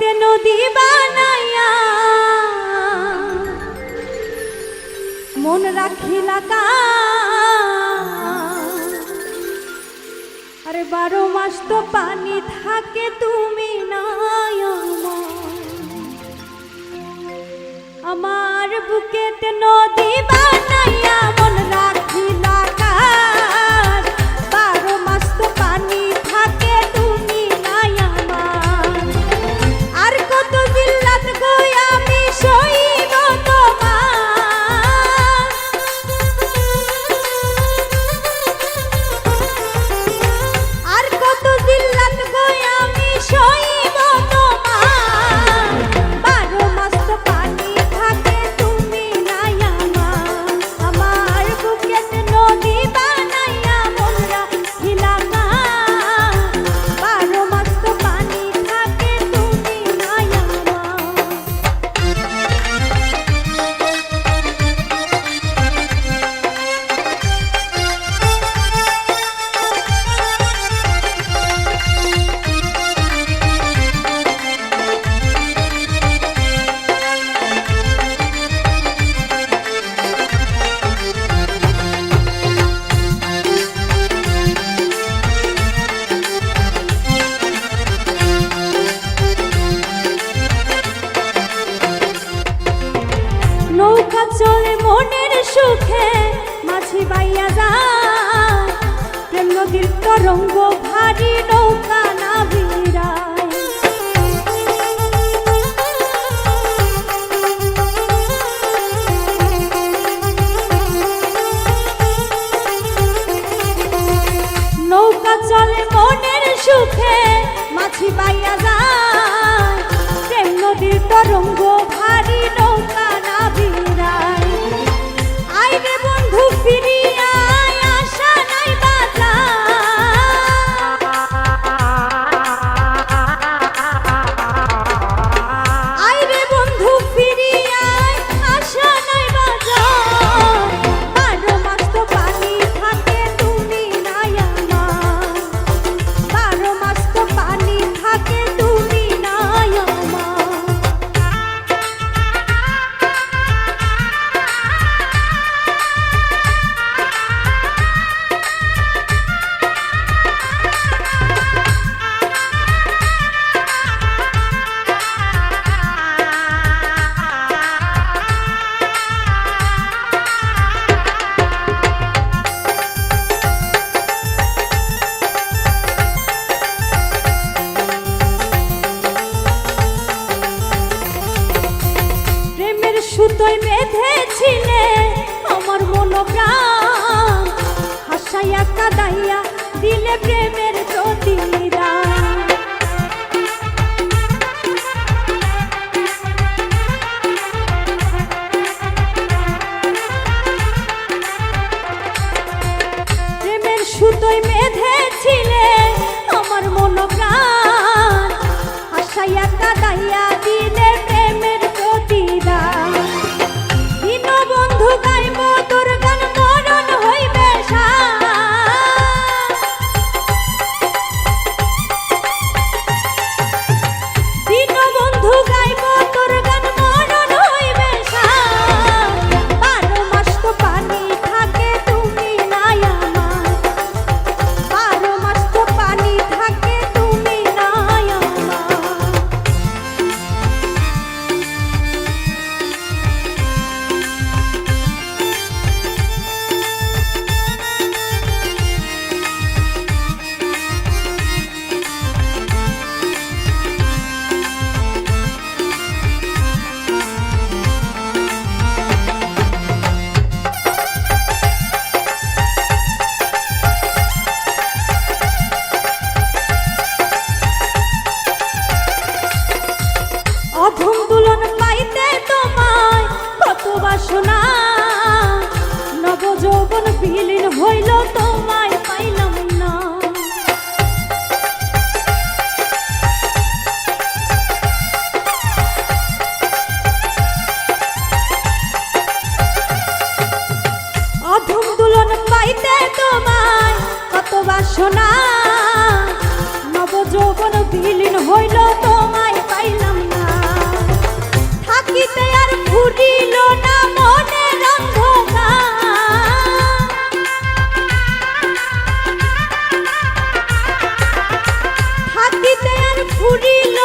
বুকেতে নদী বানাইয়া মন রাখিলা কা আরে 12 মাস তো পানি থাকে তুমি নাই আমার বুকেতে নদী বানাইয়া মন রাখিলা কা 12 মাস তো পানি থাকে তুমি নাই আমার আর কত জিল্লাত গো আমি সইব তোমার আর কত জিল্লাত গো আমি সইব তোমার 12 মাস তো পানি থাকে তুমি নাই আমার আমার বুকেতে নদী বানাইয়া মন রাখিলা কা 12 মাস তো পানি থাকে তুমি নাই নৌকা চলে মনের সুখে মাঝি বাইয়া যায় প্রেম নদীর তরঙ্গ ভারী নৌকা না ভিড়ায় নৌকা চলে মনের সুখে মাঝি বাইয়া যায় প্রেম নদীর তরঙ্গ ভারী নৌকা না ভিড়ায় আইরে বন্ধু ফিরিয়া আশা নাই বাজার আইরে বন্ধু ফিরিয়া আশা নাই বাজার 12 মাস তো পানি থাকে তুমি নাই আমার 12 মাস তো পানি থাকে তুমি নাই আমার প্রেমের সুতোয় বেঁধেছিলে আমার মন প্রাণ হাসাইয়া কাঁদাইয়া দিলে প্রেমের প্রতিদান প্রেমের সুতোয় বেঁধেছিলে আমার মন প্রাণ হাসাইয়া কাঁদাইয়া দিলে প্রেমের প্রতিদান দীনবন্ধু গাইব তোর গান মরণ হইবে দীনবন্ধু গাইব তোর গান মরণ হইবে 12 মাস তো পানি থাকে তুমি নাই আমার 12 মাস তো পানি থাকে তুমি নাই আমার অধম দুলন পাইতে তোমায় কত বাসনা নব যৌবন বিলীন হইল তোমায় পাইলাম না অধম দুলন পাইতে তোমায় কত বাসনা নব যৌবন বিলীন হইল তোমায় পাইলাম থাকিতে আর ফুরিল না মনের অন্ধকার, থাকিতে আর ফুরিল